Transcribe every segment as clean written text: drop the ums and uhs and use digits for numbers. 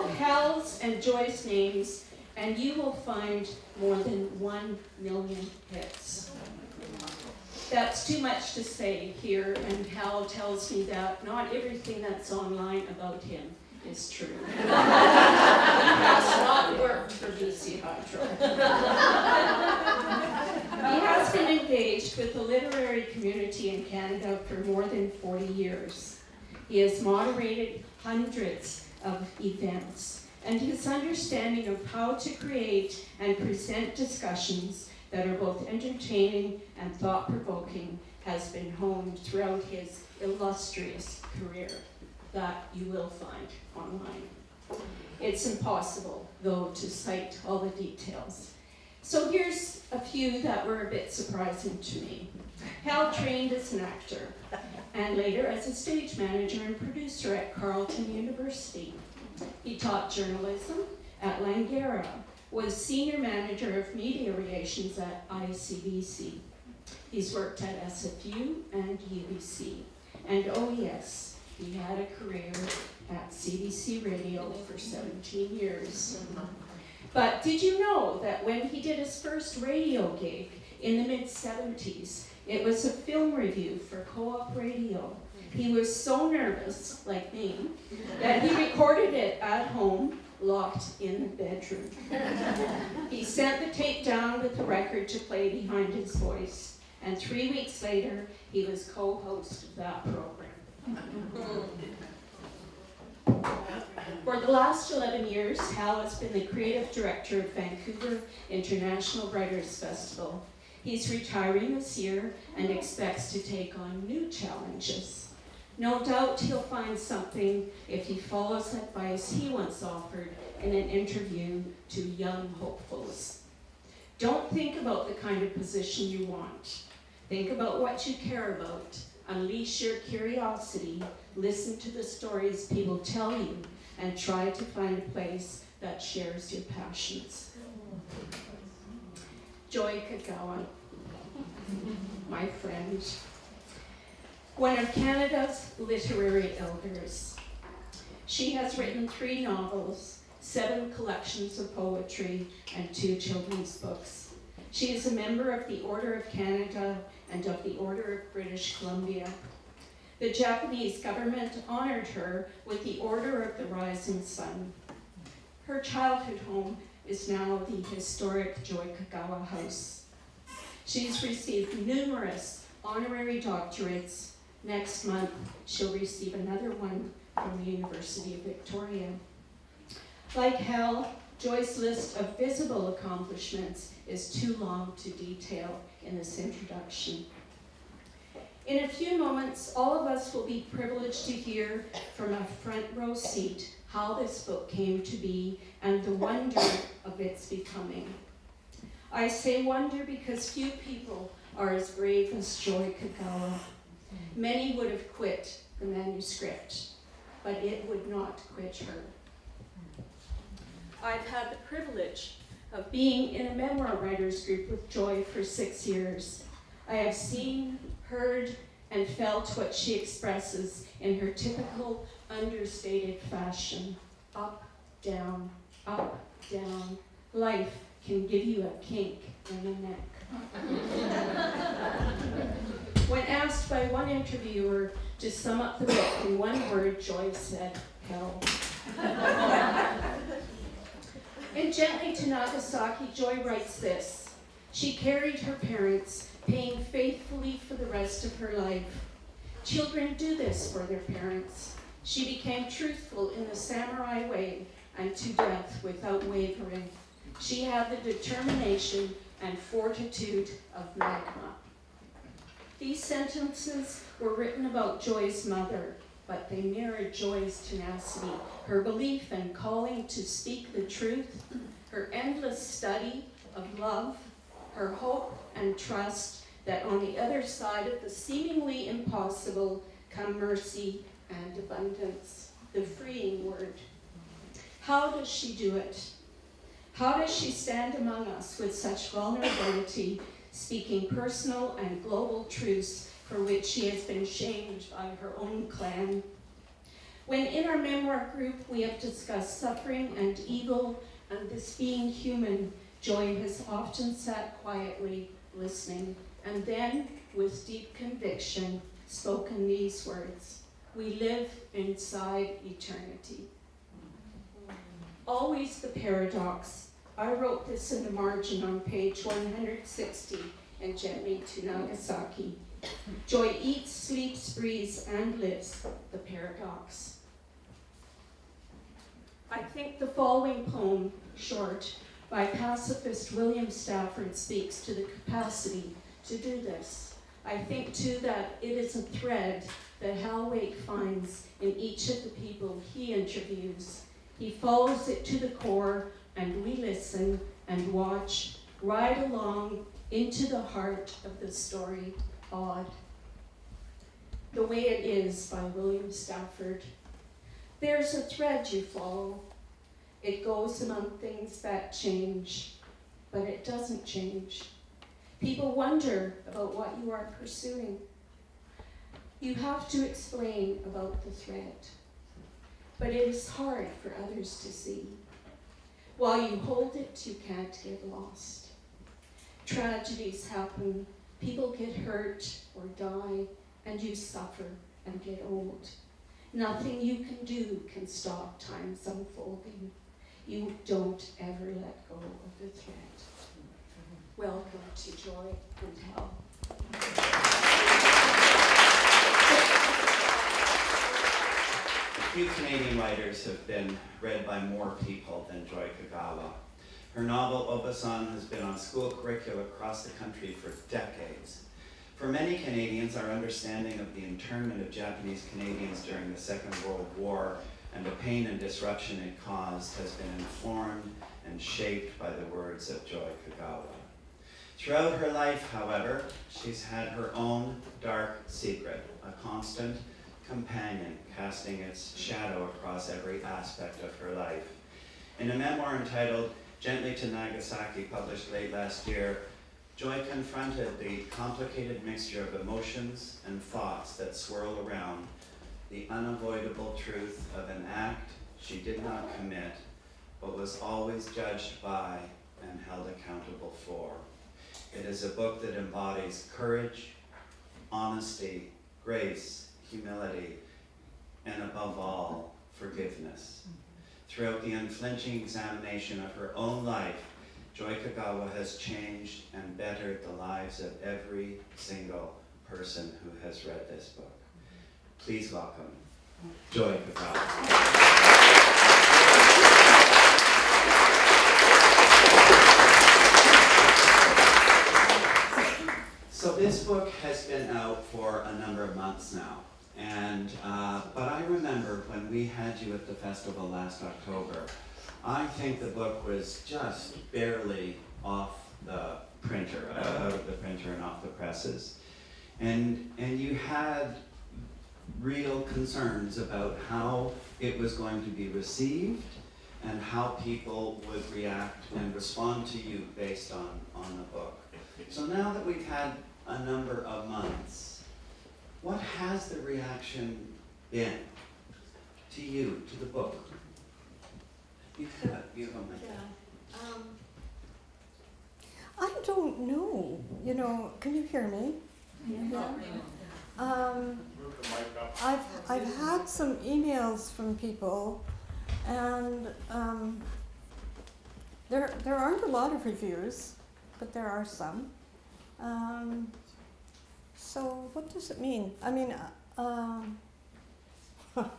Google Hal's and Joy's names, and you will find more than 1 million hits. That's too much to say here, and Hal tells me that not everything that's online about him is true. He has not worked for BC Hydro. He has been engaged with the literary community in Canada for more than 40 years. He has moderated hundreds of events, and his understanding of how to create and present discussions that are both entertaining and thought-provoking has been honed throughout his illustrious career that you will find online. It's impossible, though, to cite all the details. So here's a few that were a bit surprising to me. Hal trained as an actor, and later as a stage manager and producer at Carleton University. He taught journalism at Langara, was senior manager of media relations at ICBC. He's worked at SFU and UBC. And oh yes, he had a career at CBC Radio for 17 years. But did you know that when he did his first radio gig in the mid-70s, it was a film review for Co-op Radio. He was so nervous, like me, that he recorded it at home, locked in the bedroom. He sent the tape down with the record to play behind his voice, and 3 weeks later, he was co-host of that program. For the last 11 years, Hal has been the creative director of Vancouver International Writers Festival. He's retiring this year and expects to take on new challenges. No doubt he'll find something if he follows advice he once offered in an interview to young hopefuls. Don't think about the kind of position you want. Think about what you care about. Unleash your curiosity. Listen to the stories people tell you, and try to find a place that shares your passions. Joy Kogawa, my friend. One of Canada's literary elders. She has written 3 novels, 7 collections of poetry, and 2 children's books. She is a member of the Order of Canada and of the Order of British Columbia. The Japanese government honored her with the Order of the Rising Sun. Her childhood home is now the historic Joy Kogawa House. She's received numerous honorary doctorates. Next month, she'll receive another one from the University of Victoria. Like Hal, Joy's list of visible accomplishments is too long to detail in this introduction. In a few moments, all of us will be privileged to hear from a front row seat how this book came to be and the wonder of its becoming. I say wonder because few people are as brave as Joy Kogawa. Many would have quit the manuscript, but it would not quit her. I've had the privilege of being in a memoir writers group with Joy for 6 years. I have seen, heard, and felt what she expresses in her typical understated fashion. Up, down, life can give you a kink in the neck. When asked by one interviewer to sum up the book in one word, Joy said, hell. In Gently to Nagasaki, Joy writes this: she carried her parents, paying faithfully for the rest of her life. Children do this for their parents. She became truthful in the samurai way and to death without wavering. She had the determination and fortitude of magma. These sentences were written about Joy's mother, but they mirrored Joy's tenacity, her belief and calling to speak the truth, her endless study of love, her hope and trust that on the other side of the seemingly impossible come mercy and abundance, the freeing word. How does she do it? How does she stand among us with such vulnerability, speaking personal and global truths for which she has been shamed by her own clan? When in our memoir group we have discussed suffering and evil and this being human, Joy has often sat quietly listening and then, with deep conviction, spoken these words: "We live inside eternity." Always the paradox. I wrote this in the margin on page 160 and Gently to Nagasaki. Joy eats, sleeps, breathes, and lives the paradox. I think the following poem, short, by pacifist William Stafford, speaks to the capacity to do this. I think too that it is a thread that Hal Wake finds in each of the people he interviews. He follows it to the core, and we listen and watch, ride along into the heart of the story, Odd. The Way It Is by William Stafford. There's a thread you follow. It goes among things that change, but it doesn't change. People wonder about what you are pursuing. You have to explain about the thread, but it is hard for others to see. While you hold it, you can't get lost. Tragedies happen, people get hurt or die, and you suffer and get old. Nothing you can do can stop time's unfolding. You don't ever let go of the thread. Welcome to Joy and Hell. Few Canadian writers have been read by more people than Joy Kogawa. Her novel, Obasan, has been on school curricula across the country for decades. For many Canadians, our understanding of the internment of Japanese Canadians during the Second World War and the pain and disruption it caused has been informed and shaped by the words of Joy Kogawa. Throughout her life, however, she's had her own dark secret, a constant companion casting its shadow across every aspect of her life. In a memoir entitled Gently to Nagasaki, published late last year, Joy confronted the complicated mixture of emotions and thoughts that swirl around the unavoidable truth of an act she did not commit, but was always judged by and held accountable for. It is a book that embodies courage, honesty, grace, humility, and above all, forgiveness. Throughout the unflinching examination of her own life, Joy Kogawa has changed and bettered the lives of every single person who has read this book. Please welcome Joy Kogawa. So this book has been out for a number of months now, and but I remember when we had you at the festival last October, I think the book was just barely off the printer, out of the printer and off the presses, and you had real concerns about how it was going to be received and how people would react and respond to you based on the book. So now that we've had a number of months, what has the reaction been to you, to the book? You have a mic. I don't know. You know, can you hear me? Yeah. I've had some emails from people, and there aren't a lot of reviews, but there are some. So what does it mean? I mean, But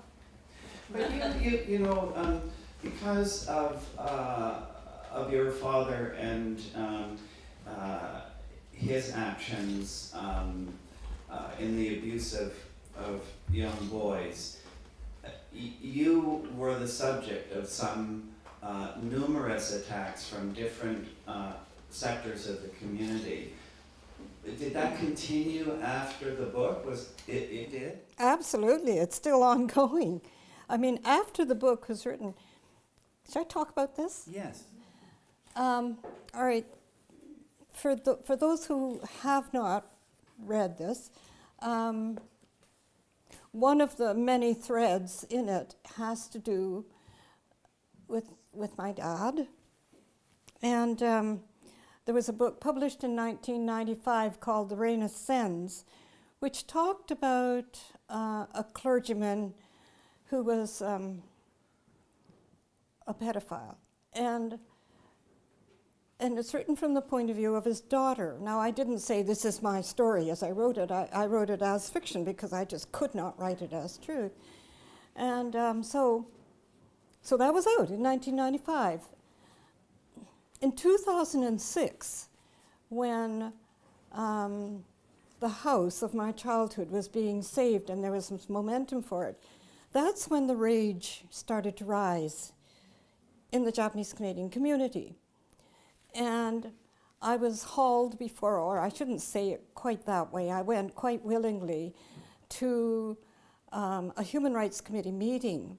you know, because of your father and his actions in the abuse of young boys, you were the subject of some numerous attacks from different sectors of the community. Did that continue after the book? It did? absolutely, it's still ongoing. I mean, after the book was written, should I talk about this? Yes. All right. For those who have not read this, one of the many threads in it has to do with my dad. And there was a book published in 1995 called The Reign of Sins, which talked about a clergyman who was a pedophile. And it's written from the point of view of his daughter. Now, I didn't say this is my story as I wrote it. I wrote it as fiction because I just could not write it as truth. And so that was out in 1995. In 2006, when the house of my childhood was being saved and there was some momentum for it, that's when the rage started to rise in the Japanese Canadian community. And I was hauled before, or I shouldn't say it quite that way, I went quite willingly to a Human Rights Committee meeting.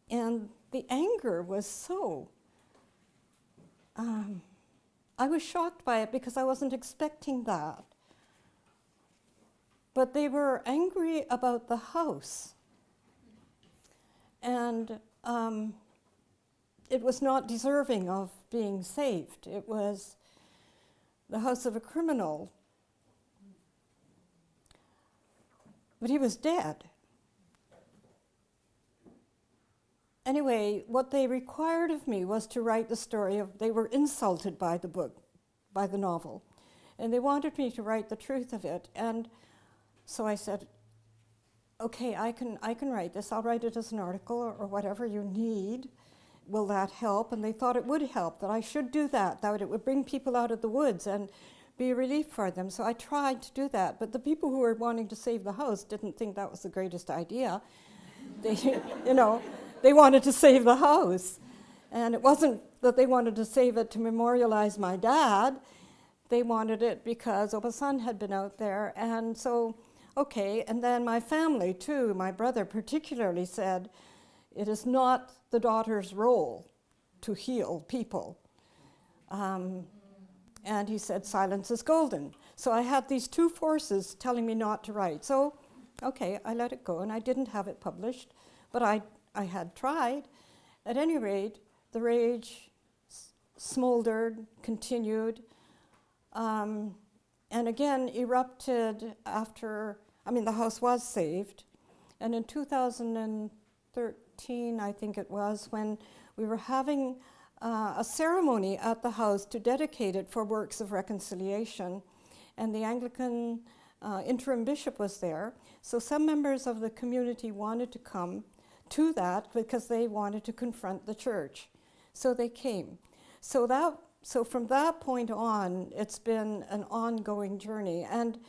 And the anger was so, I was shocked by it because I wasn't expecting that. But they were angry about the house. And it was not deserving of being saved. It was the house of a criminal. But he was dead. Anyway, what they required of me was to write the story of, they were insulted by the book, by the novel, and they wanted me to write the truth of it. And so I said, okay, I can write this. I'll write it as an article or whatever you need. Will that help? And they thought it would help, that I should do that it would bring people out of the woods and be a relief for them. So I tried to do that, but the people who were wanting to save the house didn't think that was the greatest idea. They, they wanted to save the house. And it wasn't that they wanted to save it to memorialize my dad. They wanted it because Obasan had been out there. And so, okay, and then my family too, my brother particularly said, it is not the daughter's role to heal people. And he said, silence is golden. So I had these two forces telling me not to write. So, okay, I let it go, and I didn't have it published, but I had tried. At any rate, the rage smoldered, continued, and again erupted after, the house was saved. And in 2013, I think it was, when we were having a ceremony at the house to dedicate it for works of reconciliation, and the Anglican interim bishop was there. So some members of the community wanted to come to that because they wanted to confront the church. So they came. So from that point on, it's been an ongoing journey. And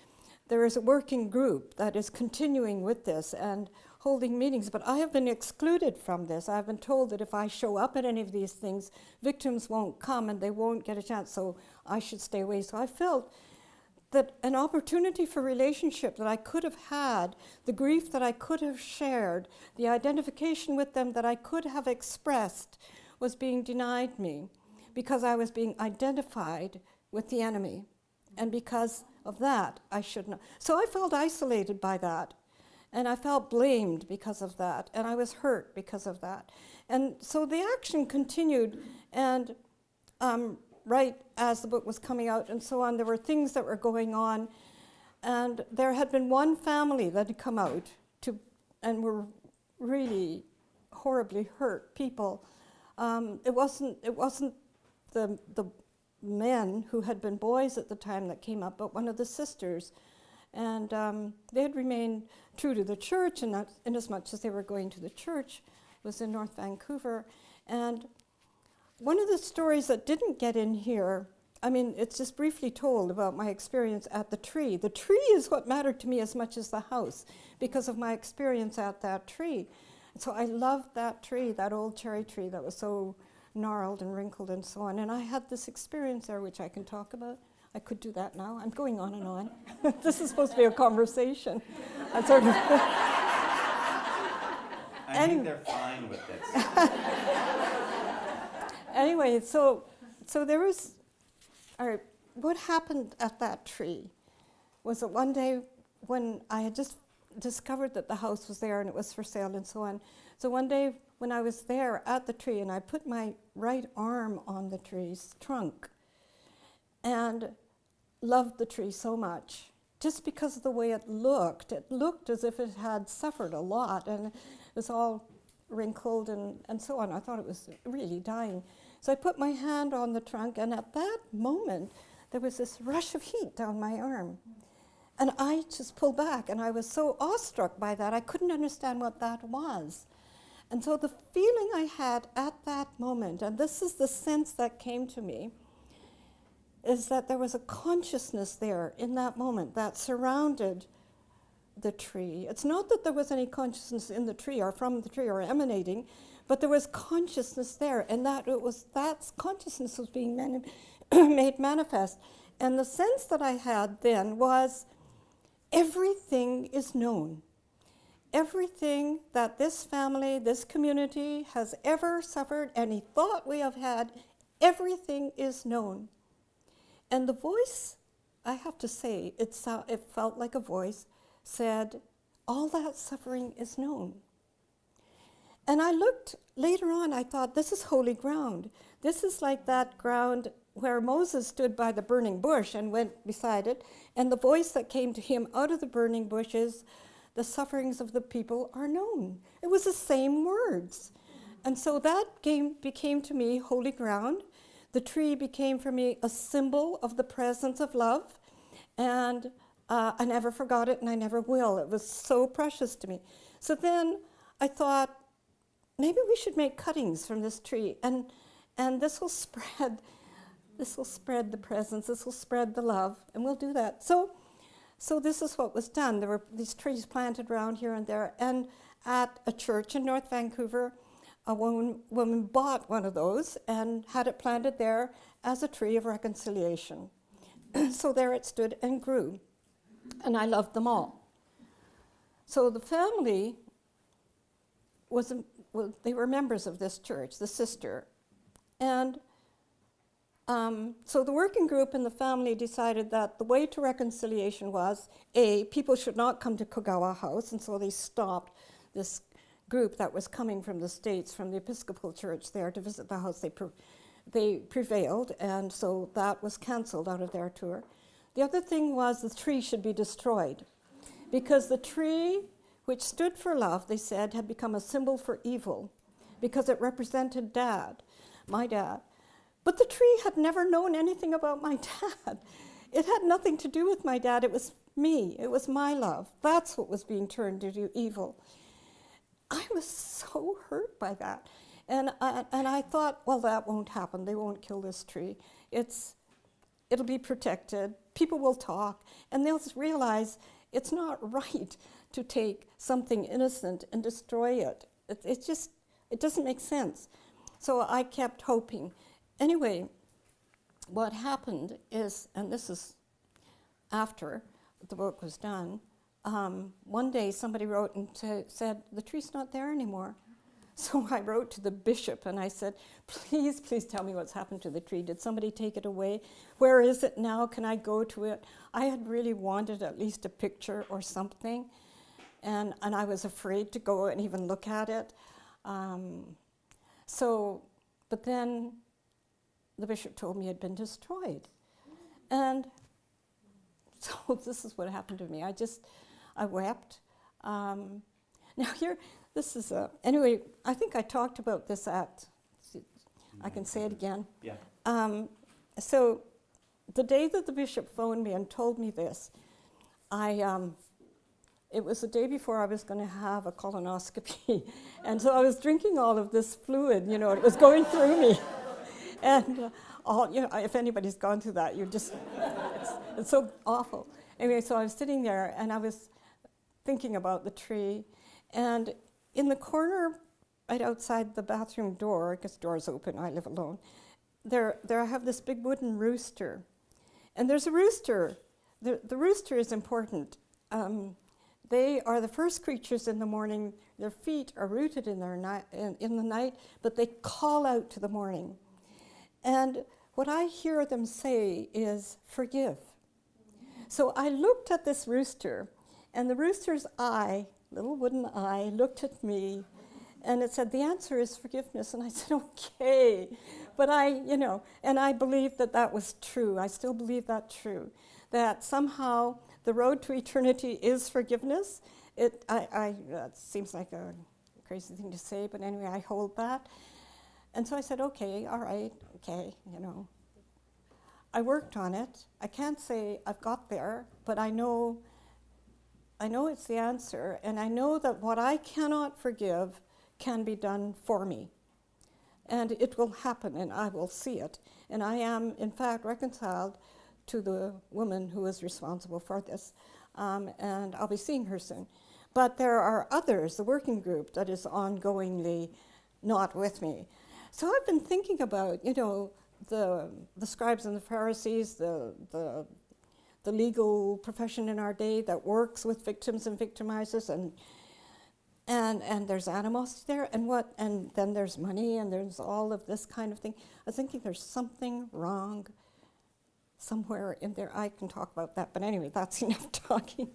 there is a working group that is continuing with this and holding meetings, but I have been excluded from this. I've been told that if I show up at any of these things, victims won't come and they won't get a chance, so I should stay away. So I felt that an opportunity for relationship that I could have had, the grief that I could have shared, the identification with them that I could have expressed was being denied me because I was being identified with the enemy. And because of that, I should not. So I felt isolated by that. And I felt blamed because of that. And I was hurt because of that. And so the action continued. And right as the book was coming out and so on, there were things that were going on. And there had been one family that had come out and were really horribly hurt people. It wasn't the men who had been boys at the time that came up, but one of the sisters. And they had remained true to the church, and in as much as they were going to the church, was in North Vancouver. And one of the stories that didn't get in here, it's just briefly told about my experience at the tree. The tree is what mattered to me as much as the house because of my experience at that tree. And so I loved that tree, that old cherry tree that was so gnarled and wrinkled and so on. And I had this experience there, which I can talk about. I could do that now. I'm going on and on. This is supposed to be a conversation. I think they're fine with this. Anyway, so there was, all right, what happened at that tree was that one day when I had just discovered that the house was there and it was for sale and so on. So one day when I was there at the tree and I put my right arm on the tree's trunk and loved the tree so much, just because of the way it looked as if it had suffered a lot and it was all wrinkled and so on. I thought it was really dying. So I put my hand on the trunk, and at that moment, there was this rush of heat down my arm. And I just pulled back, and I was so awestruck by that, I couldn't understand what that was. And so the feeling I had at that moment, and this is the sense that came to me, is that there was a consciousness there in that moment that surrounded the tree. It's not that there was any consciousness in the tree or from the tree or emanating, but there was consciousness there, and that consciousness was being made manifest. And the sense that I had then was everything is known. Everything that this family, this community has ever suffered, any thought we have had, everything is known. And the voice, I have to say, it felt like a voice, said, all that suffering is known. And I looked, later on, I thought, this is holy ground. This is like that ground where Moses stood by the burning bush and went beside it, and the voice that came to him out of the burning bush is, the sufferings of the people are known. It was the same words. And so that became to me holy ground. The tree became for me a symbol of the presence of love, and I never forgot it, and I never will. It was so precious to me. So then I thought, maybe we should make cuttings from this tree, and this will spread the presence, this will spread the love, and we'll do that. So this is what was done. There were these trees planted around here and there, and at a church in North Vancouver, a woman bought one of those and had it planted there as a tree of reconciliation. So there it stood and grew, and I loved them all. So the family they were members of this church, the sister, and so the working group and the family decided that the way to reconciliation was, people should not come to Kogawa House, and so they stopped this group that was coming from the States, from the Episcopal Church there to visit the house. They prevailed, and so that was canceled out of their tour. The other thing was the tree should be destroyed, because the tree, which stood for love, they said, had become a symbol for evil, because it represented my dad. But the tree had never known anything about my dad. It had nothing to do with my dad. It was me. It was my love. That's what was being turned into evil. I was so hurt by that. And I thought, well, that won't happen. They won't kill this tree. It'll be protected. People will talk. And they'll realize it's not right to take something innocent and destroy it. It doesn't make sense. So I kept hoping. Anyway, what happened is, and this is after the book was done, one day somebody wrote and said, the tree's not there anymore. So I wrote to the bishop and I said, please tell me what's happened to the tree. Did somebody take it away? Where is it now? Can I go to it? I had really wanted at least a picture or something, and I was afraid to go and even look at it. But then the bishop told me it had been destroyed. And so this is what happened to me. I wept. Now here, this is anyway, I think I talked about this I can say it again. Yeah. So the day that the bishop phoned me and told me this, it was the day before I was going to have a colonoscopy. And so I was drinking all of this fluid, it was going through me. And if anybody's gone through that, it's so awful. Anyway, so I was sitting there and I was thinking about the tree. And in the corner, right outside the bathroom door, because the door's open, I live alone, there I have this big wooden rooster. And there's a rooster. The rooster is important. They are the first creatures in the morning. Their feet are rooted in the night, but they call out to the morning. And what I hear them say is, forgive. So I looked at this rooster, And the rooster's eye, little wooden eye, looked at me, and it said, the answer is forgiveness. And I said, okay. But and I believed that that was true. I still believe that true, that somehow the road to eternity is forgiveness. That seems like a crazy thing to say, but anyway, I hold that. And so I said, okay, all right, okay, I worked on it. I can't say I've got there, but I know it's the answer, and I know that what I cannot forgive can be done for me. And it will happen, and I will see it. And I am, in fact, reconciled to the woman who is responsible for this, and I'll be seeing her soon. But there are others, the working group that is ongoingly not with me. So I've been thinking about, the scribes and the Pharisees, the legal profession in our day that works with victims and victimizers, and there's animosity there, and then there's money, and there's all of this kind of thing. I was thinking there's something wrong somewhere in there. I can talk about that, but anyway, that's enough talking.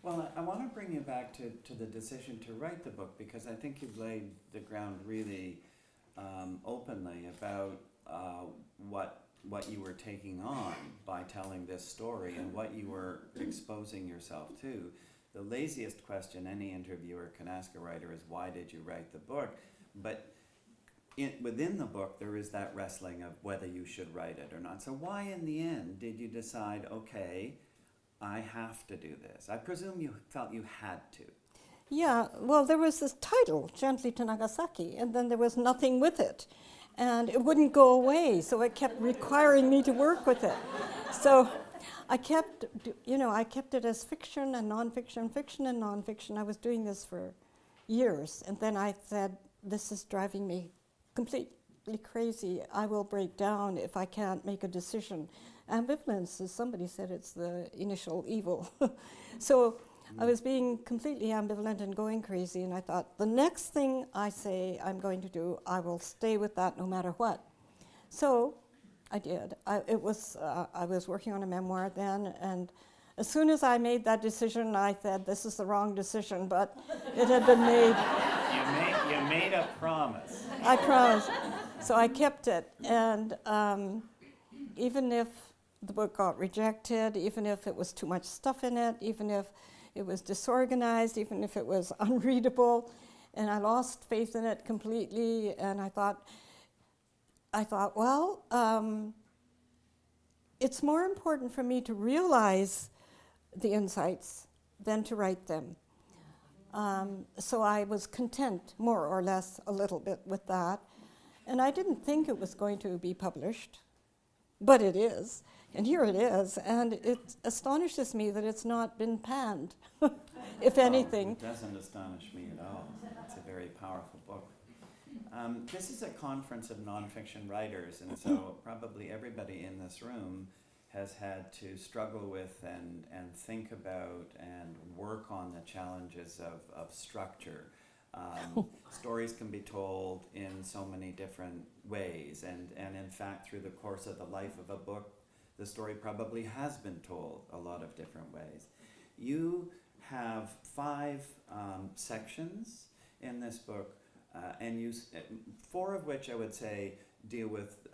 Well, I want to bring you back to the decision to write the book, because I think you've laid the ground really openly about what you were taking on by telling this story and what you were exposing yourself to. The laziest question any interviewer can ask a writer is, why did you write the book? But within the book, there is that wrestling of whether you should write it or not. So why, in the end, did you decide, okay, I have to do this? I presume you felt you had to. Yeah, well, there was this title, Gently to Nagasaki, and then there was nothing with it. And it wouldn't go away, so it kept requiring me to work with it. So I kept it as fiction and nonfiction, fiction and nonfiction. I was doing this for years, and then I said, this is driving me completely crazy. I will break down if I can't make a decision. Ambivalence, as somebody said, it's the initial evil. So I was being completely ambivalent and going crazy, and I thought, the next thing I say I'm going to do, I will stay with that no matter what. So I did. I was working on a memoir then, and as soon as I made that decision, I said, this is the wrong decision, but it had been made. You made a promise. I promised. So I kept it, and even if the book got rejected, even if it was too much stuff in it, even if it was disorganized, even if it was unreadable, and I lost faith in it completely, and I thought, well, it's more important for me to realize the insights than to write them. So I was content, more or less, a little bit with that. And I didn't think it was going to be published, but it is. And here it is. And it astonishes me that it's not been panned, if anything. It doesn't astonish me at all. It's a very powerful book. This is a conference of nonfiction writers, and so probably everybody in this room has had to struggle with and think about and work on the challenges of structure. Stories can be told in so many different ways, and in fact, through the course of the life of a book, the story probably has been told a lot of different ways. You have 5 sections in this book, and 4 of which I would say deal with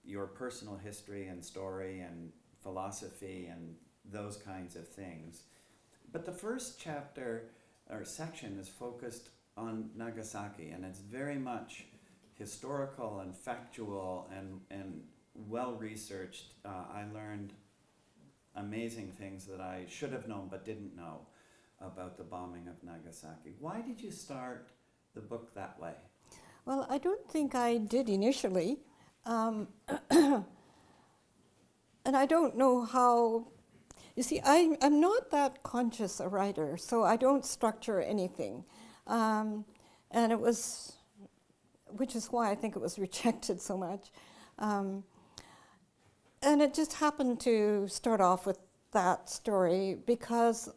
your personal history and story and philosophy and those kinds of things. But the first chapter or section is focused on Nagasaki, and it's very much historical and factual and well-researched. I learned amazing things that I should have known but didn't know about the bombing of Nagasaki. Why did you start the book that way? Well, I don't think I did initially. And I don't know how. You see, I'm not that conscious a writer, so I don't structure anything. And it was, which is why I think it was rejected so much. And it just happened to start off with that story because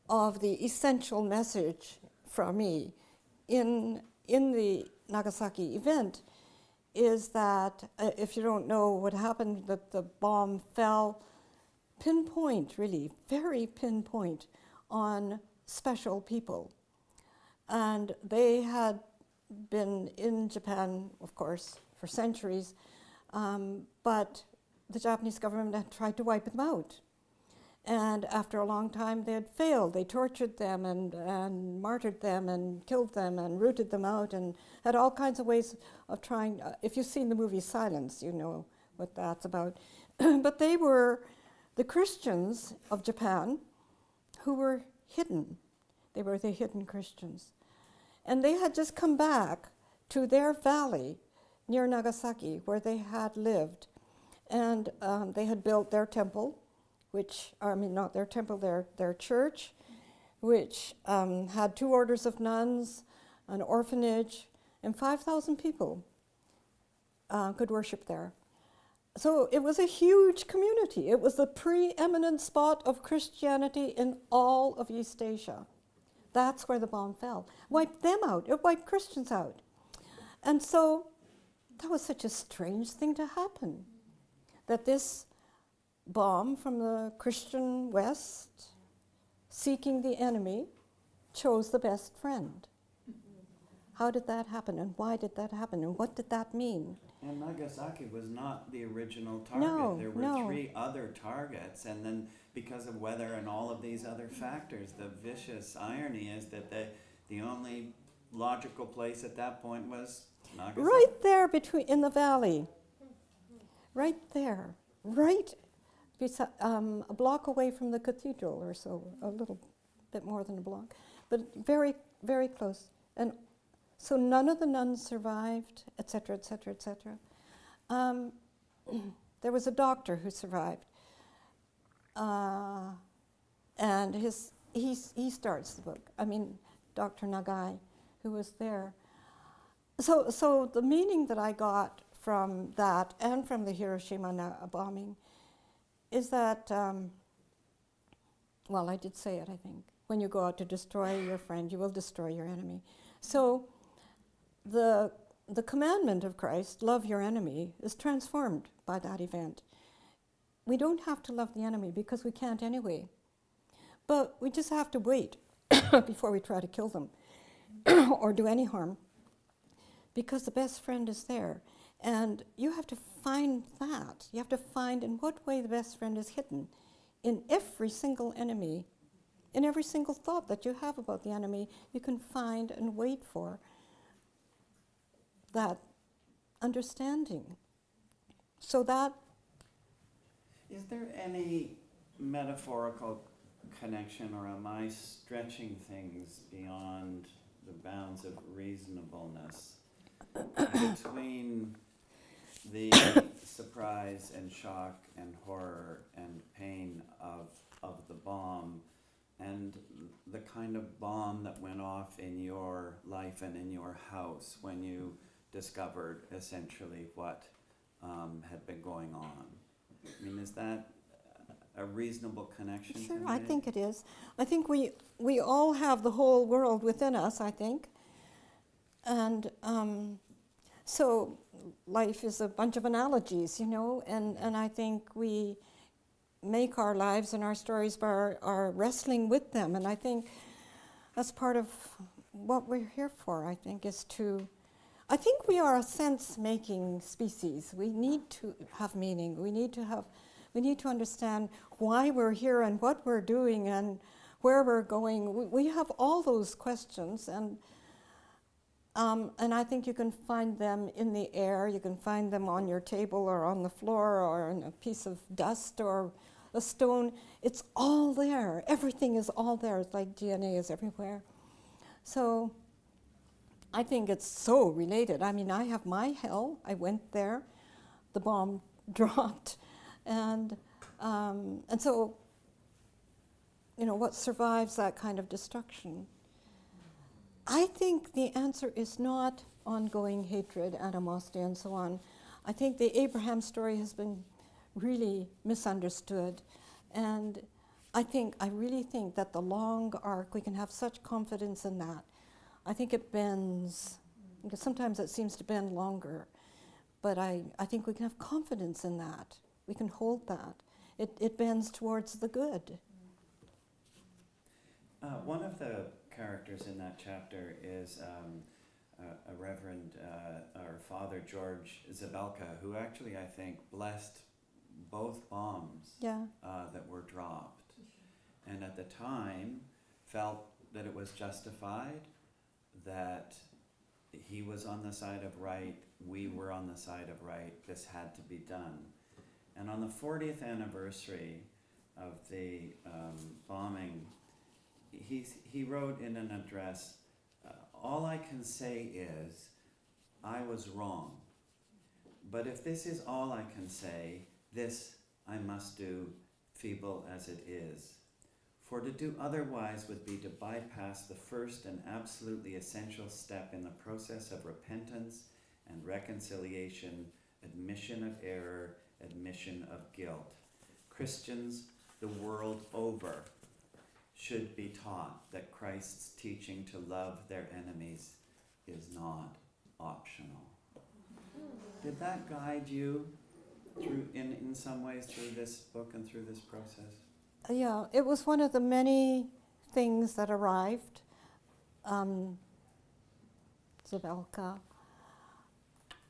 of the essential message from me in the Nagasaki event is that if you don't know what happened, that the bomb fell pinpoint, really, very pinpoint on special people. And they had been in Japan, of course, for centuries, but the Japanese government had tried to wipe them out. And after a long time, they had failed. They tortured them and martyred them and killed them and rooted them out and had all kinds of ways of trying. If you've seen the movie Silence, you know what that's about. But they were the Christians of Japan who were hidden. They were the hidden Christians. And they had just come back to their valley near Nagasaki where they had lived. And they had built their temple, which, I mean, not their temple, their church, which had 2 orders of nuns, an orphanage, and 5,000 people could worship there. So it was a huge community. It was the preeminent spot of Christianity in all of East Asia. That's where the bomb fell. Wiped them out. It wiped Christians out. And so that was such a strange thing to happen, that this bomb from the Christian West, seeking the enemy, chose the best friend. How did that happen, and why did that happen, and what did that mean? And Nagasaki was not the original target. No, there were no. 3 other targets, and then because of weather and all of these other factors, the vicious irony is that the only logical place at that point was Nagasaki. Right there in the valley. Right there. Right a block away from the cathedral or so, a little bit more than a block, but very, very close. And so none of the nuns survived, et cetera, et cetera, et cetera. There was a doctor who survived, and he starts the book. I mean, Dr. Nagai, who was there. So the meaning that I got from that and from the Hiroshima bombing is that, well, I did say it, I think. When you go out to destroy your friend, you will destroy your enemy. So the commandment of Christ, love your enemy, is transformed by that event. We don't have to love the enemy because we can't anyway. But we just have to wait before we try to kill them or do any harm, because the best friend is there. And you have to find that. You have to find in what way the best friend is hidden in every single enemy, in every single thought that you have about the enemy. You can find and wait for that understanding. So that... Is there any metaphorical connection, or am I stretching things beyond the bounds of reasonableness between the surprise and shock and horror and pain of the bomb and the kind of bomb that went off in your life and in your house when you discovered essentially what had been going on? I mean, is that a reasonable connection? Sure, I think it is. I think we all have the whole world within us, I think. And so life is a bunch of analogies, you know, and I think we make our lives and our stories by our wrestling with them. And I think that's part of what we're here for, I think, is to... I think we are a sense-making species. We need to have meaning. We need to understand why we're here and what we're doing and where we're going. We have all those questions, and I think you can find them in the air. You can find them on your table or on the floor or in a piece of dust or a stone. It's all there. Everything is all there. It's like DNA is everywhere. So I think it's so related. I mean, I have my hell. I went there. The bomb dropped. And so, you know, what survives that kind of destruction? I think the answer is not ongoing hatred, animosity, and so on. I think the Abraham story has been really misunderstood. And I really think that the long arc, we can have such confidence in that. I think it bends, because sometimes it seems to bend longer, but I think we can have confidence in that. We can hold that. it bends towards the good. One of the characters in that chapter is a Reverend or Father George Zabelka, who actually, I think, blessed both bombs that were dropped, and at the time felt that it was justified, that he was on the side of right, we were on the side of right, this had to be done. And on the 40th anniversary of the bombing, he wrote in an address, all I can say is, I was wrong. But if this is all I can say, this I must do, feeble as it is. For to do otherwise would be to bypass the first and absolutely essential step in the process of repentance and reconciliation, admission of error, admission of guilt. Christians the world over should be taught that Christ's teaching to love their enemies is not optional. Did that guide you through, in some ways, through this book and through this process? Yeah, it was one of the many things that arrived. Zabelka.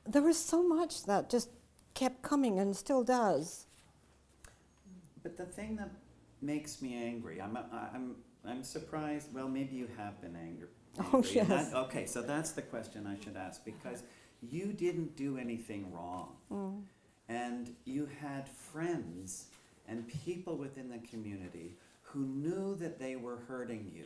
There was so much that just kept coming and still does. But the thing that makes me angry, I'm surprised. Well, maybe you have been angry. Oh, yes. Okay, so that's the question I should ask, because you didn't do anything wrong, and you had friends and people within the community who knew that they were hurting you,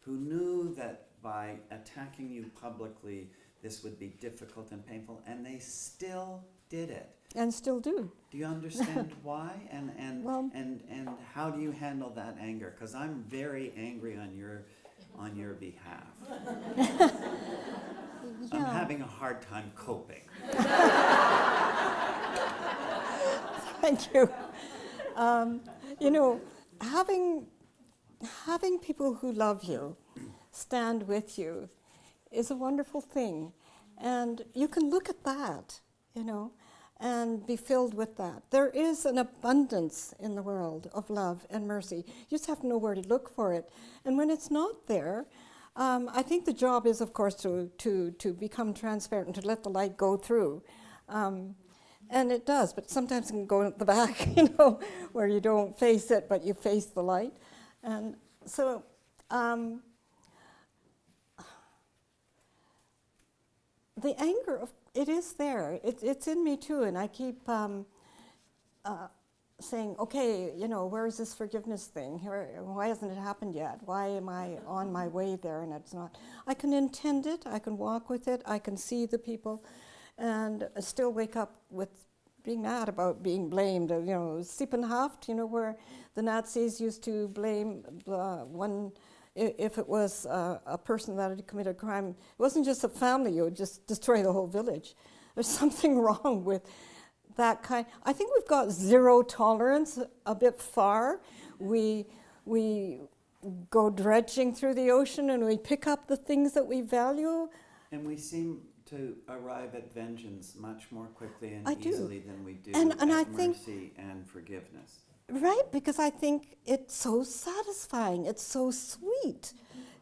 who knew that by attacking you publicly this would be difficult and painful, and they still did it. And still do. Do you understand why? And how do you handle that anger? Because I'm very angry on your behalf. I'm having a hard time coping. Thank you. You know, having people who love you stand with you is a wonderful thing. And you can look at that, you know, and be filled with that. There is an abundance in the world of love and mercy. You just have to know where to look for it. And when it's not there, I think the job is, of course, to become transparent and to let the light go through. And it does, but sometimes it can go at the back, you know, where you don't face it, but you face the light. And so the anger, it is there. It's in me too, and I keep saying, okay, you know, where is this forgiveness thing? Why hasn't it happened yet? Why am I on my way there and it's not? I can intend it, I can walk with it, I can see the people, and still wake up with being mad about being blamed. You know, Siepenhaft, you know, where the Nazis used to blame one, if it was a person that had committed a crime. It wasn't just a family, you would just destroy the whole village. There's something wrong with that kind. I think we've got zero tolerance a bit far. We go dredging through the ocean and we pick up the things that we value. And we seem to arrive at vengeance much more quickly and I do. easily than we do And at I think, mercy and forgiveness. Right, because I think it's so satisfying, it's so sweet.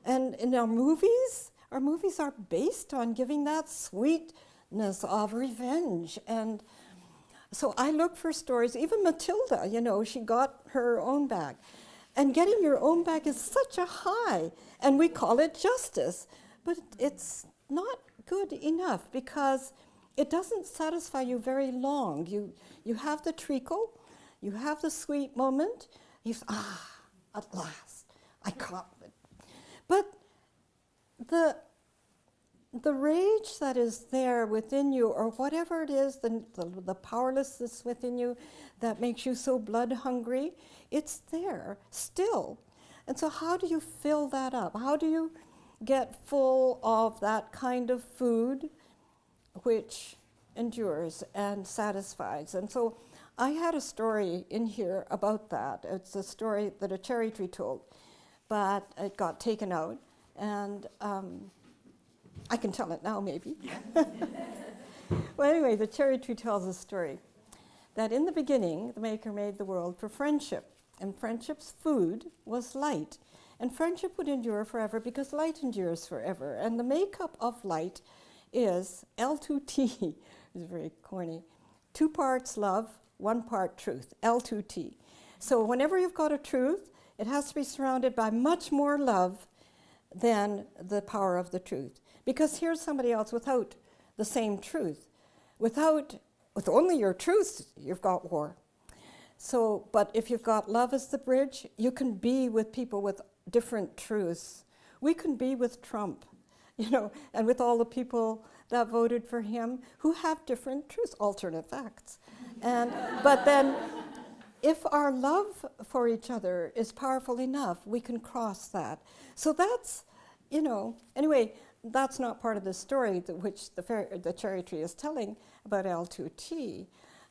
And in our movies are based on giving that sweetness of revenge. And so I look for stories, even Matilda, you know, she got her own back. And getting your own back is such a high, and we call it justice. But it's not good enough because it doesn't satisfy you very long. You have the treacle, you have the sweet moment, at last, I caught it. But the rage that is there within you, or whatever it is, the powerlessness within you that makes you so blood hungry, it's there still. And so how do you fill that up? How do you get full of that kind of food which endures and satisfies? And so I had a story in here about that. It's a story that a cherry tree told, but it got taken out, and I can tell it now, maybe. Well, anyway, the cherry tree tells a story that in the beginning, the Maker made the world for friendship, and friendship's food was light. And friendship would endure forever because light endures forever. And the makeup of light is L2T, it's very corny, 2 parts love, 1 part truth, L2T. So whenever you've got a truth, it has to be surrounded by much more love than the power of the truth. Because here's somebody else without the same truth. With only your truth, you've got war. So, but if you've got love as the bridge, you can be with people with different truths. We can be with Trump, and with all the people that voted for him who have different truths, alternate facts. But then, if our love for each other is powerful enough, we can cross that. So that's, anyway, that's not part of the story which the cherry tree is telling about L2T.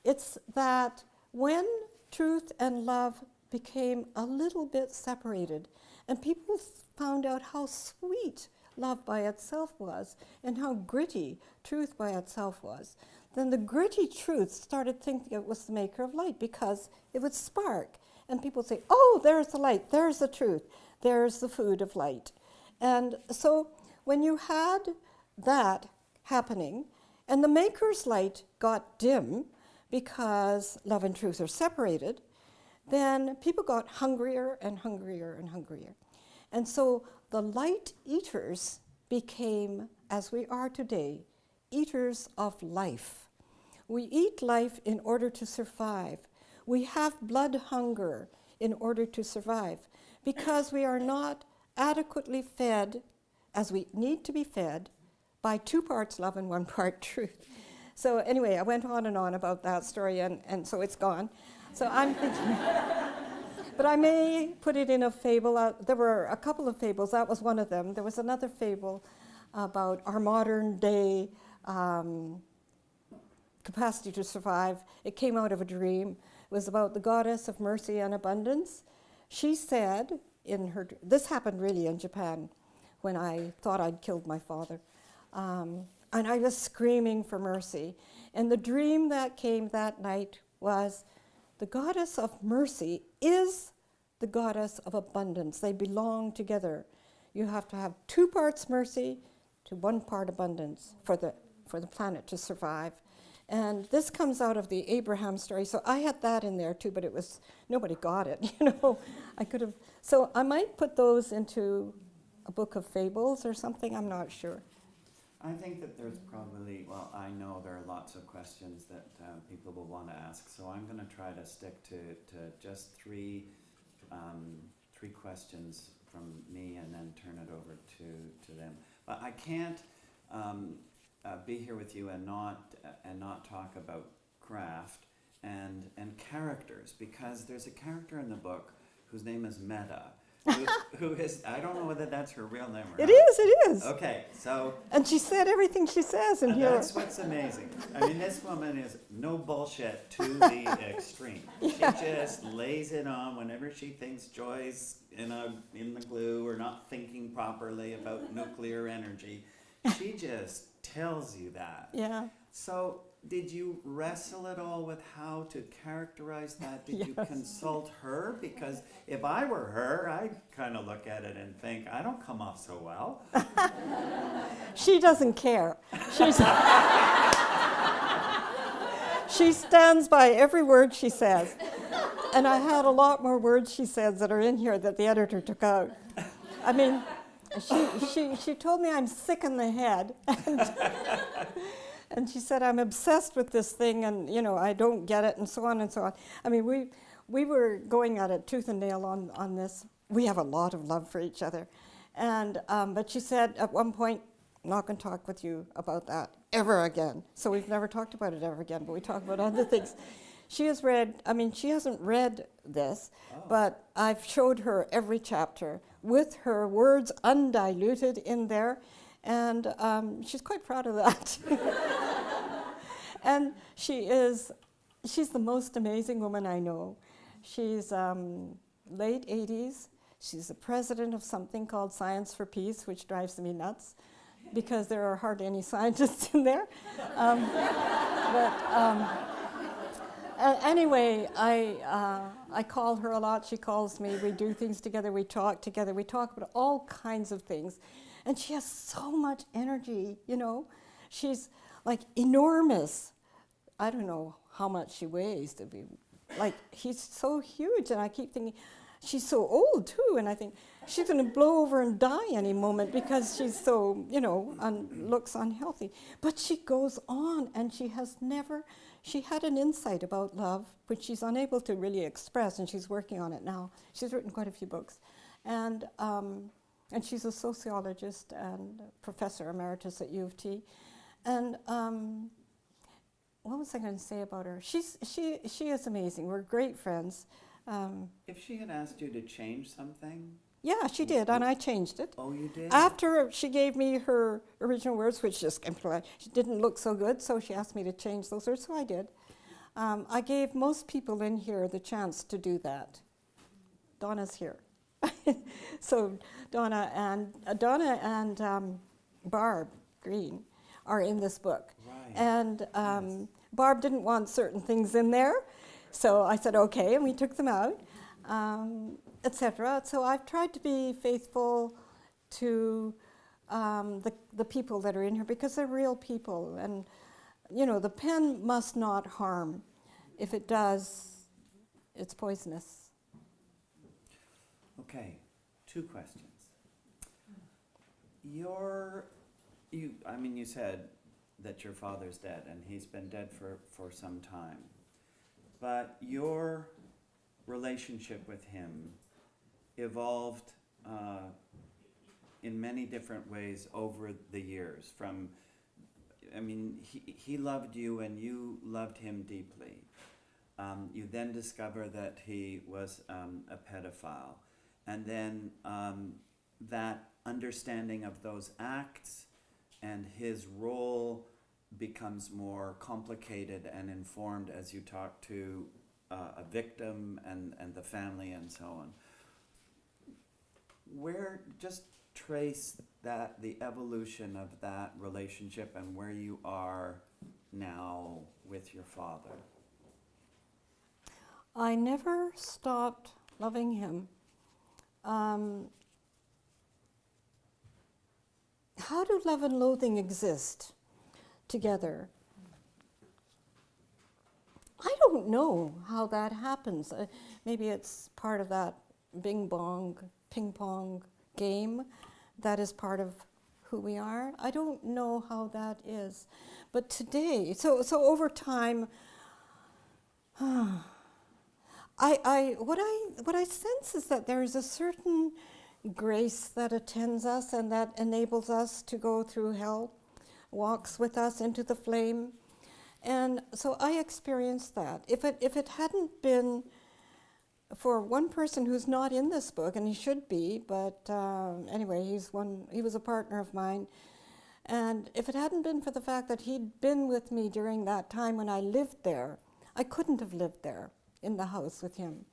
It's that when truth and love became a little bit separated, and people found out how sweet love by itself was and how gritty truth by itself was, then the gritty truth started thinking it was the maker of light because it would spark. And people would say, oh, there's the light, there's the truth, there's the food of light. And so when you had that happening, and the maker's light got dim because love and truth are separated, then people got hungrier and hungrier and hungrier. And so the light eaters became, as we are today, eaters of life. We eat life in order to survive. We have blood hunger in order to survive because we are not adequately fed as we need to be fed by 2 parts love and 1 part truth. So anyway, I went on and on about that story, and so it's gone. So I'm thinking, but I may put it in a fable. There were a couple of fables. That was one of them. There was another fable about our modern day capacity to survive. It came out of a dream. It was about the goddess of mercy and abundance. She said this happened really in Japan when I thought I'd killed my father. And I was screaming for mercy. And the dream that came that night was the goddess of mercy is the goddess of abundance. They belong together. You have to have 2 parts mercy to 1 part abundance for the planet to survive. And this comes out of the Abraham story. So I had that in there too, but nobody got it, I could have. So I might put those into a book of fables or something, I'm not sure. I think that there's probably, I know there are lots of questions that people will want to ask, so I'm going to try to stick to just three questions from me and then turn it over to them. But I can't be here with you and not talk about craft and characters, because there's a character in the book whose name is Meta, who is, I don't know whether that's her real name or not. It is. Okay, so. And she said everything she says in here. That's what's amazing. I mean, this woman is no bullshit to the extreme. Yeah. She just lays it on whenever she thinks Joy's in the glue or not thinking properly about nuclear energy. She just tells you that. Yeah. So did you wrestle at all with how to characterize that? Did you consult her? Because if I were her, I'd kind of look at it and think, I don't come off so well. She doesn't care. She stands by every word she says. And I had a lot more words she says that are in here that the editor took out. I mean, she told me I'm sick in the head. And she said, I'm obsessed with this thing, and, I don't get it, and so on and so on. I mean, we were going at it tooth and nail on this. We have a lot of love for each other. And but she said at one point, I'm not going to talk with you about that ever again. So we've never talked about it ever again, but we talk about other things. She hasn't read this, but I've showed her every chapter with her words undiluted in there. And she's quite proud of that. And she's the most amazing woman I know. She's late 80s. She's the president of something called Science for Peace, which drives me nuts because there are hardly any scientists in there. Anyway, I call her a lot. She calls me. We do things together. We talk together. We talk about all kinds of things. And she has so much energy, you know. She's like enormous. I don't know how much she weighs to be, like, he's so huge. And I keep thinking, she's so old too. And I think she's going to blow over and die any moment because she's so, you know, looks unhealthy. But she goes on, and she had an insight about love, which she's unable to really express, and she's working on it now. She's written quite a few books. And she's a sociologist and professor emeritus at U of T. And what was I going to say about her? She is amazing. We're great friends. If she had asked you to change something? Yeah, she did, and I changed it. Oh, you did? After she gave me her original words, which just she didn't look so good, so she asked me to change those words, so I did. I gave most people in here the chance to do that. Donna's here. So Donna and Barb Green are in this book. Right. And Yes. Barb didn't want certain things in there, so I said okay, and we took them out, etc. So I've tried to be faithful to the people that are in here, because they're real people, and you know, the pen must not harm. If it does, it's poisonous. Okay, 2 questions. You said that your father's dead, and he's been dead for some time. But your relationship with him evolved in many different ways over the years. He loved you and you loved him deeply. You then discover that he was a pedophile. And then that understanding of those acts and his role becomes more complicated and informed as you talk to a victim and the family and so on. Just trace the evolution of that relationship and where you are now with your father. I never stopped loving him. How do love and loathing exist together? I don't know how that happens. Maybe it's part of that ping pong game that is part of who we are. I don't know how that is. But today, so over time, what I sense is that there is a certain grace that attends us and that enables us to go through hell, walks with us into the flame. And so I experienced that. If it hadn't been for one person who's not in this book, and he should be, but anyway, he was a partner of mine. And if it hadn't been for the fact that he'd been with me during that time when I lived there, I couldn't have lived there in the house with him.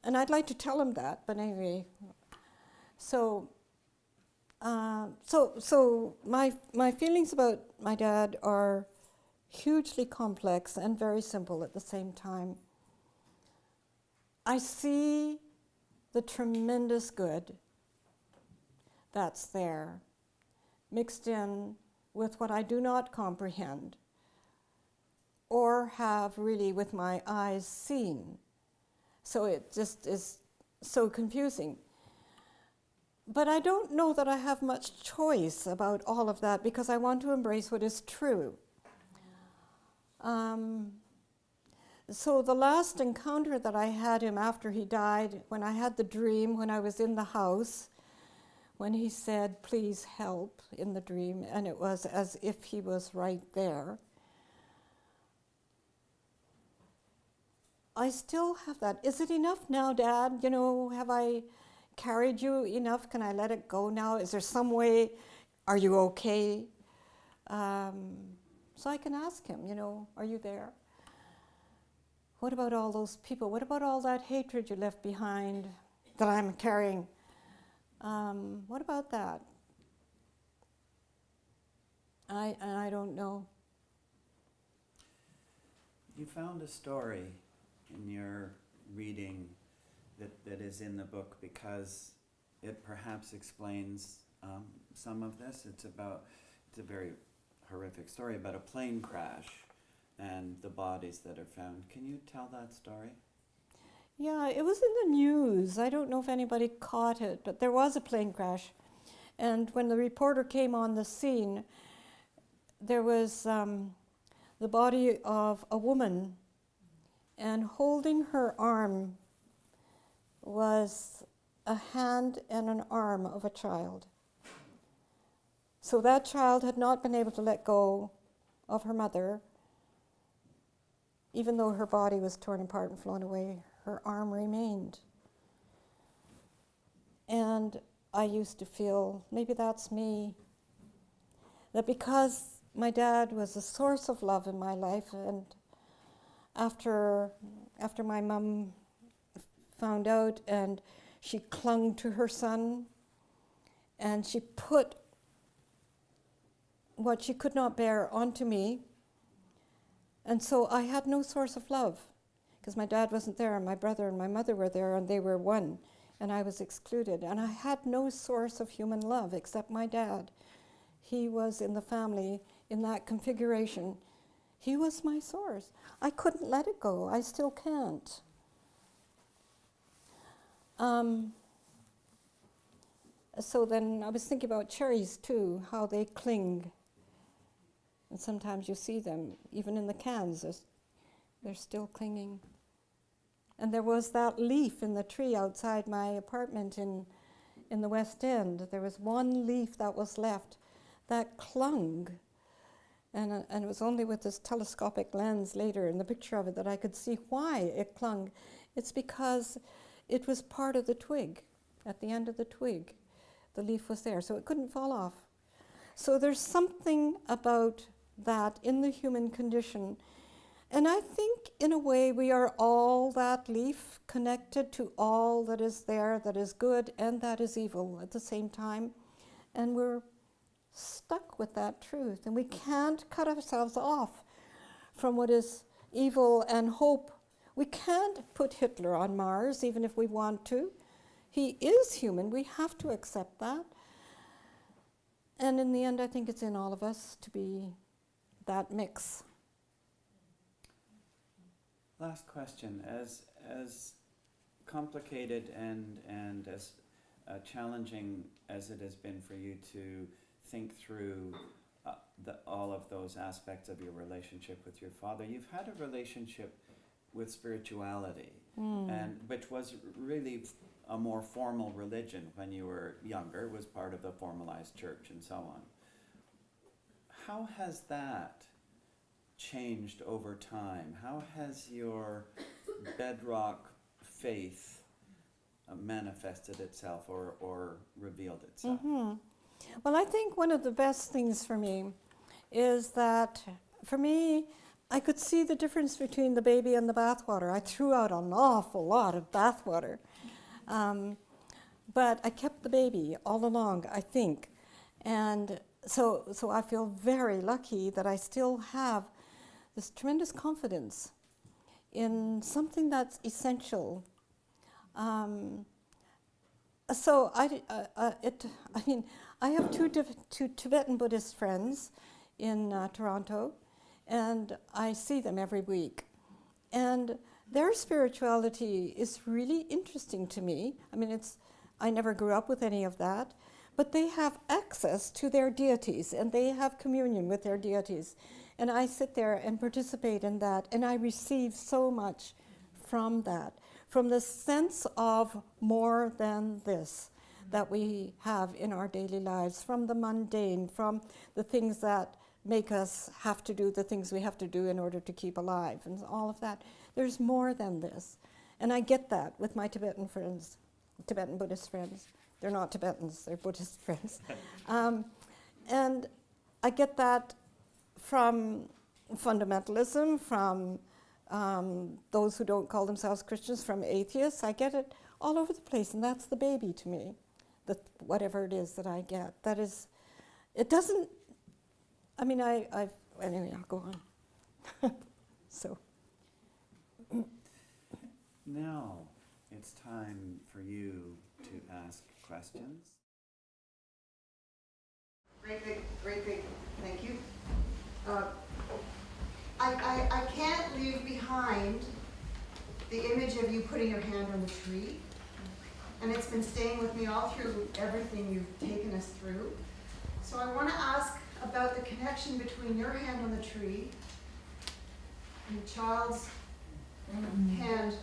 And I'd like to tell him that, but anyway. So my feelings about my dad are hugely complex and very simple at the same time. I see the tremendous good that's there, mixed in with what I do not comprehend or have really with my eyes seen. So it just is so confusing. But I don't know that I have much choice about all of that because I want to embrace what is true. So the last encounter that I had him after he died, when I had the dream, when I was in the house, when he said, "Please help," in the dream, and it was as if he was right there. I still have that. Is it enough now, Dad? You know, have I carried you enough? Can I let it go now? Is there some way? Are you okay? So I can ask him, you know, are you there? What about all those people? What about all that hatred you left behind that I'm carrying? What about that? I don't know. You found a story in your reading that is in the book because it perhaps explains some of this. It's a very horrific story about a plane crash and the bodies that are found. Can you tell that story? Yeah, it was in the news. I don't know if anybody caught it, but there was a plane crash. And when the reporter came on the scene, there was the body of a woman, and holding her arm was a hand and an arm of a child. So that child had not been able to let go of her mother, even though her body was torn apart and flown away. Her arm remained. And I used to feel, maybe that's me, that because my dad was a source of love in my life, and after my mum found out and she clung to her son and she put what she could not bear onto me, and so I had no source of love because my dad wasn't there and my brother and my mother were there and they were one and I was excluded, and I had no source of human love except my dad. He was in the family in that configuration. He was my source. I couldn't let it go. I still can't. So then I was thinking about cherries too, how they cling. And sometimes you see them, even in the cans, they're still clinging. And there was that leaf in the tree outside my apartment in the West End. There was one leaf that was left that clung. And it was only with this telescopic lens later in the picture of it that I could see why it clung. It's because it was part of the twig. At the end of the twig, the leaf was there, so it couldn't fall off. So there's something about that in the human condition. And I think, in a way, we are all that leaf, connected to all that is there, that is good and that is evil at the same time. And we're stuck with that truth, and we can't cut ourselves off from what is evil and hope. We can't put Hitler on Mars, even if we want to. He is human. We have to accept that. And in the end, I think it's in all of us to be that mix. Last question. As complicated and as challenging as it has been for you to think through all of those aspects of your relationship with your father, you've had a relationship with spirituality, and which was really a more formal religion when you were younger, was part of the formalized church and so on. How has that changed over time? How has your bedrock faith manifested itself or revealed itself? Mm-hmm. Well, I think one of the best things for me is that, for me, I could see the difference between the baby and the bathwater. I threw out an awful lot of bathwater. But I kept the baby all along, I think. And so I feel very lucky that I still have this tremendous confidence in something that's essential. So I have two Tibetan Buddhist friends in Toronto, and I see them every week. And their spirituality is really interesting to me. I mean, I never grew up with any of that, but they have access to their deities, and they have communion with their deities. And I sit there and participate in that, and I receive so much from that, from the sense of more than this that we have in our daily lives, from the mundane, from the things that make us have to do the things we have to do in order to keep alive, and all of that. There's more than this. And I get that with my Tibetan friends, Tibetan Buddhist friends. They're not Tibetans, they're Buddhist friends. And I get that from fundamentalism, from those who don't call themselves Christians, from atheists. I get it all over the place, and that's the baby to me, whatever it is that I get. That is, it doesn't, I mean, anyway, I'll go on. So. Now, it's time for you to ask questions. Great big, thank you. I can't leave behind the image of you putting your hand on the tree. And it's been staying with me all through everything you've taken us through. So I want to ask about the connection between your hand on the tree and the child's hand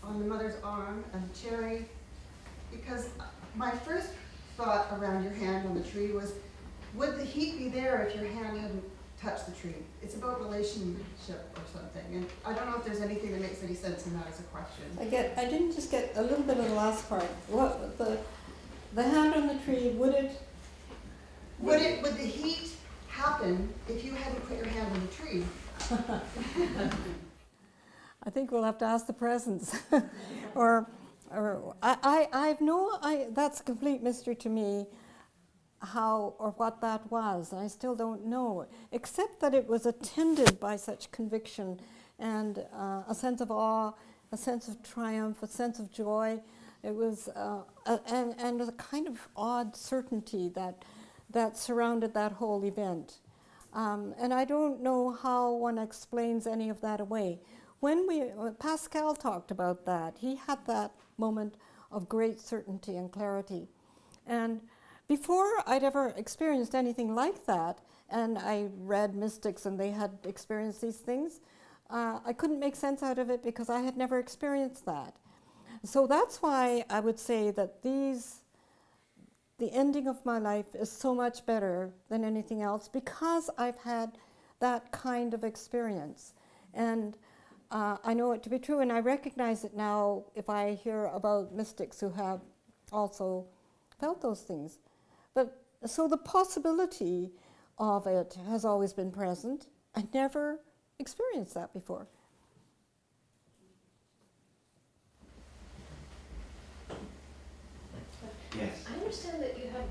on the mother's arm and the cherry. Because my first thought around your hand on the tree was, would the heat be there if your hand hadn't touched the tree? It's about relationship or something. And I don't know if there's anything that makes any sense in that as a question. I didn't just get a little bit of the last part. What the hand on the tree, would the heat happen if you hadn't put your hand on the tree? I think we'll have to ask the presents. That's a complete mystery to me, how or what that was. I still don't know, except that it was attended by such conviction and a sense of awe, a sense of triumph, a sense of joy. It was, and a kind of odd certainty that surrounded that whole event. And I don't know how one explains any of that away. When Pascal talked about that, he had that moment of great certainty and clarity. And before I'd ever experienced anything like that, and I read mystics and they had experienced these things, I couldn't make sense out of it because I had never experienced that. So that's why I would say that the ending of my life is so much better than anything else because I've had that kind of experience. And I know it to be true, and I recognize it now if I hear about mystics who have also felt those things. But so the possibility of it has always been present. I never experienced that before. Yes. I understand that you had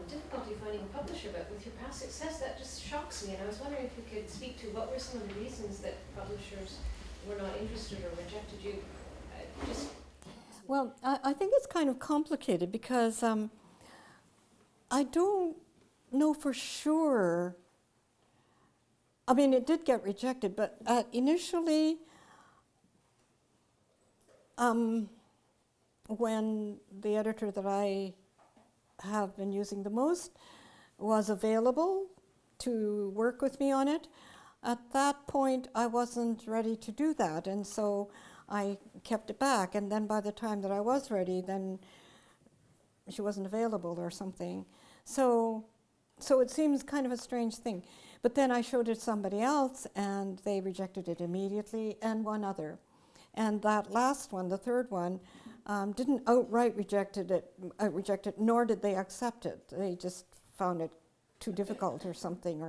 difficulty finding a publisher, but with your past success, that just shocks me. And I was wondering if you could speak to what were some of the reasons that publishers were not interested or rejected you. Well, I think it's kind of complicated because I don't know for sure. I mean, it did get rejected, but initially, when the editor that I have been using the most was available to work with me on it, at that point I wasn't ready to do that, and so I kept it back. And then by the time that I was ready, then she wasn't available or something. So it seems kind of a strange thing. But then I showed it to somebody else, and they rejected it immediately, and one other. And that last one, the third one, didn't outright reject it, nor did they accept it. They just found it too difficult or something.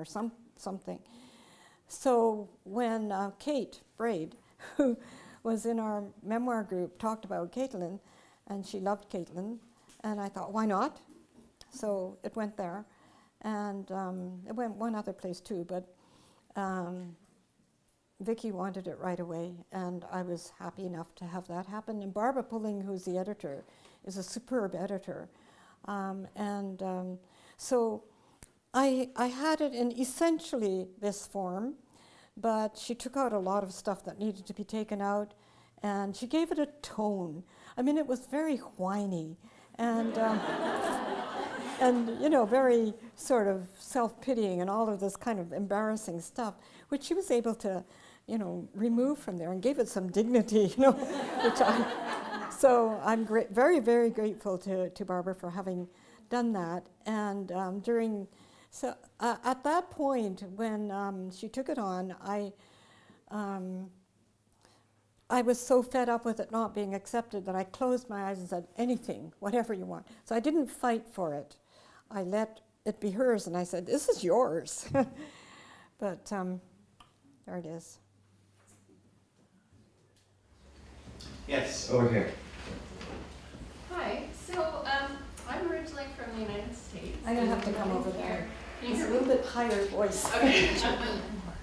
So when Kate Braid, who was in our memoir group, talked about Caitlin, and she loved Caitlin, and I thought, why not? So it went there, and it went one other place too, but Vicki wanted it right away, and I was happy enough to have that happen. And Barbara Pulling, who's the editor, is a superb editor. So I had it in essentially this form, but she took out a lot of stuff that needed to be taken out, and she gave it a tone. I mean, it was very whiny, and and you know, very sort of self-pitying and all of this kind of embarrassing stuff, which she was able to, you know, remove from there and gave it some dignity, you know, so I'm very, very grateful to Barbara for having done that. And at that point when she took it on, I was so fed up with it not being accepted that I closed my eyes and said, anything, whatever you want. So I didn't fight for it. I let it be hers, and I said, this is yours. But there it is. Yes, over here. Hi, so I'm originally from the United States. I'm going to have to come over there. It's a little bit higher voice. Okay.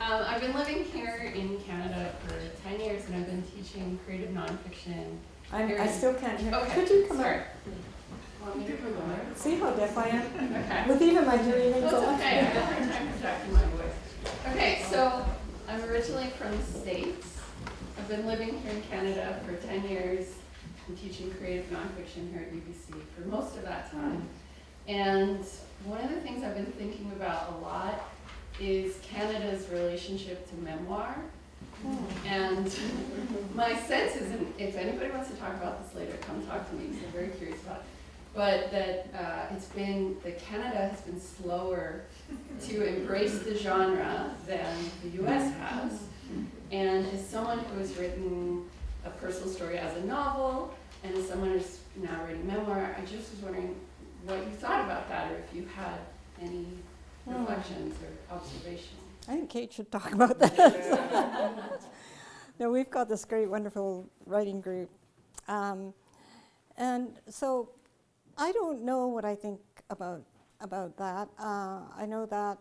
I've been living here in Canada for 10 years, and I've been teaching creative nonfiction. I still can't hear. Okay, Could you come sorry. up? Want me to come over? See how deaf I am? Okay. With even my hearing aids That's on. okay, I have a hard time projecting my voice. Okay, so I'm originally from the States. I've been living here in Canada for 10 years and teaching creative nonfiction here at UBC for most of that time. And one of the things I've been thinking about a lot is Canada's relationship to memoir. And my sense is, and if anybody wants to talk about this later, come talk to me, because I'm very curious about it. But that that Canada has been slower to embrace the genre than the US has. And as someone who has written a personal story as a novel, and as someone who's now writing memoir, I just was wondering what you thought about that, or if you had any reflections or observations. I think Kate should talk about that. No, we've got this great, wonderful writing group. And so I don't know what I think about that. I know that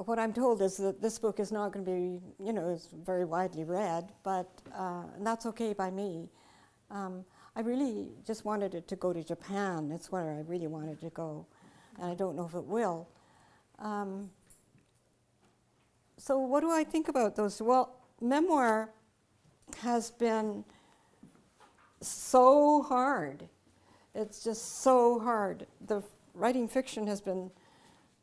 what I'm told is that this book is not going to be, is very widely read, but and that's okay by me. I really just wanted it to go to Japan. It's where I really wanted to go, and I don't know if it will. So what do I think about those? Well, memoir has been so hard. It's just so hard. The writing fiction has been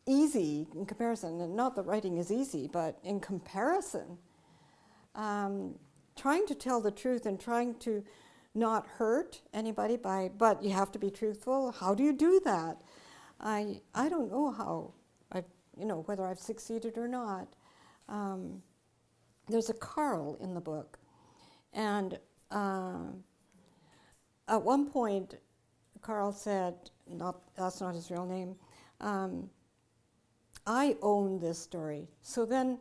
easy in comparison, and not that writing is easy, but in comparison, trying to tell the truth and trying to not hurt anybody but you have to be truthful. How do you do that? I don't know how whether I've succeeded or not. There's a Carl in the book, and at one point, Carl said, that's not his real name, I own this story. So then,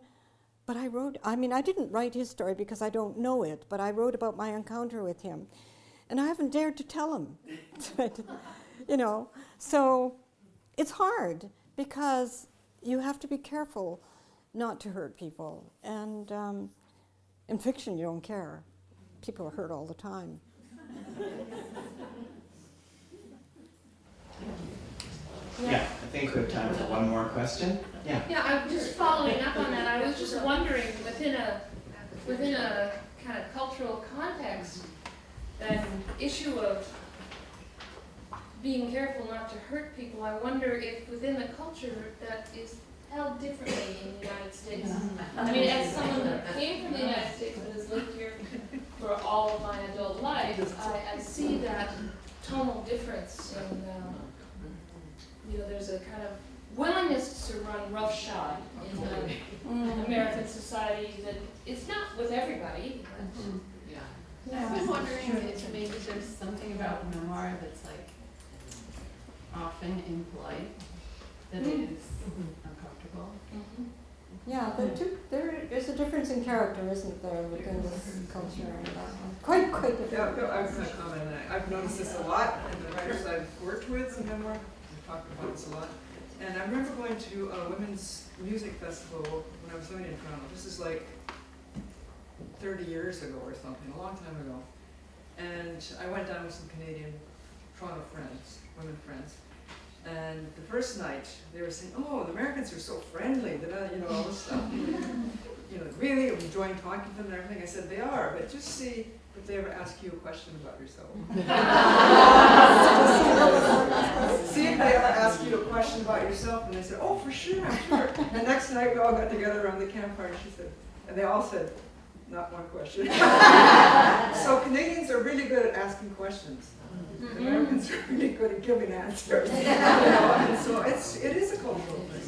but I didn't write his story because I don't know it, but I wrote about my encounter with him. And I haven't dared to tell him, So it's hard because you have to be careful not to hurt people. And in fiction, you don't care. People are hurt all the time. Yeah, I think we have time for one more question. Yeah. Yeah, I'm just following up on that. I was just wondering, within a kind of cultural context, that issue of being careful not to hurt people, I wonder if within the culture that is held differently in the United States. I mean, as someone who came from the United States but has lived here for all of my adult life, I see that tonal difference in there's a kind of willingness to run roughshod in American society that it's not with everybody. But I've been wondering if maybe there's something about memoir that's like often impolite, that it is uncomfortable. Yeah, there is a difference in character, isn't there, within this culture and that one? Quite different. Yeah, I was going to comment on that. I've noticed this a lot in the writers I've worked with in memoir. We've talked about this a lot. And I remember going to a women's music festival when I was living in Toronto. This is like 30 years ago or something, a long time ago. And I went down with some Canadian Toronto friends, women friends. And the first night, they were saying, "Oh, the Americans are so friendly," all this stuff. Really enjoying talking to them and everything. I said, "They are, but just see if they ever ask you a question about yourself." See if they ever ask you a question about yourself, and they said, "Oh, for sure, I'm sure." And next night, we all got together around the campfire, and they all said, "Not one question." So Canadians are really good at asking questions. Americans are really good at giving answers. And so it is a cultural thing.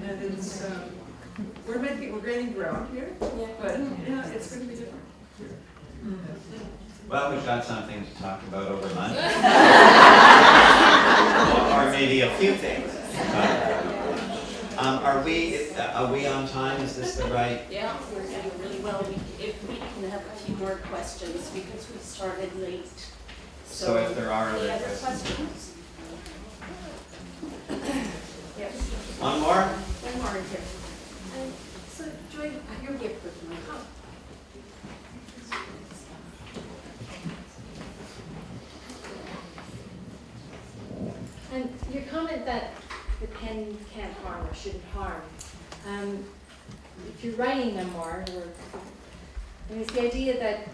And it's, we're gaining ground here, but it's going to be different. Well, we've got something to talk about over lunch. Or maybe a few things. Are we on time? Is this the right? Yeah, we're doing really well. If we can have a few more questions because we started late. So if there are any other other questions. questions? Yes. One more? One more here. So Joy, you're here for my comment. And your comment that the pen can't harm or shouldn't harm, if you're writing memoir, or and it's the idea that,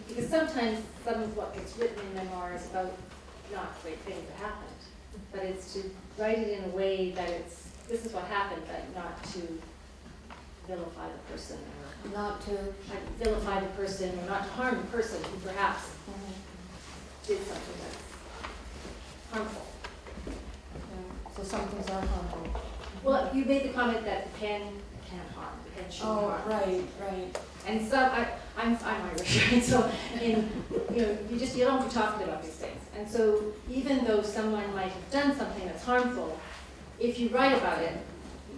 because sometimes some of what gets written in memoir is about not great things that happened, but it's to write it in a way that it's, this is what happened, but not to vilify the person, or not to vilify the person, or not to harm the person who perhaps did something that's harmful. So some things are harmful. Well, you made the comment that the pen can't harm, the pen shouldn't harm. right. And some, I'm Irish, right? So, you don't be talking about these things. And so, even though someone might have done something that's harmful, if you write about it,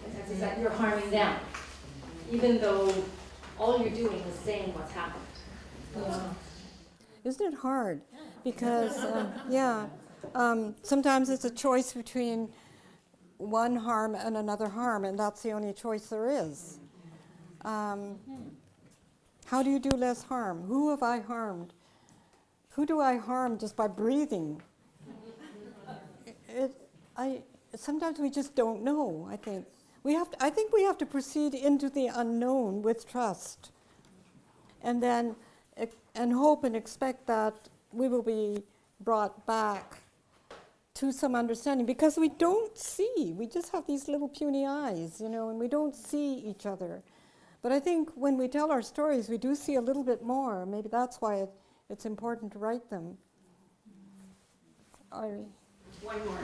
the sense is that you're harming them, even though all you're doing is saying what's happened. Yeah. Isn't it hard? Because, sometimes it's a choice between one harm and another harm, and that's the only choice there is. How do you do less harm? Who have I harmed? Who do I harm just by breathing? Sometimes we just don't know, I think. I think we have to proceed into the unknown with trust, and then and hope and expect that we will be brought back to some understanding, because we don't see. We just have these little puny eyes, and we don't see each other. But I think when we tell our stories, we do see a little bit more. Maybe that's why it's important to write them. Irie. One more.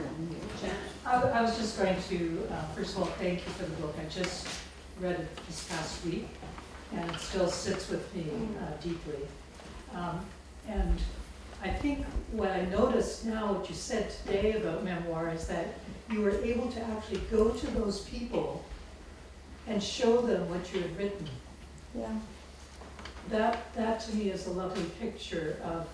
I was just going to, first of all, thank you for the book. I just read it this past week, and it still sits with me deeply. And I think what I noticed now, what you said today about memoir, is that you were able to actually go to those people and show them what you had written. Yeah. That to me is a lovely picture of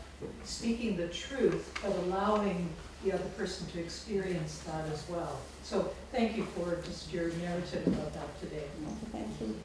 speaking the truth, but allowing the other person to experience that as well. So thank you for just your narrative about that today. Thank you.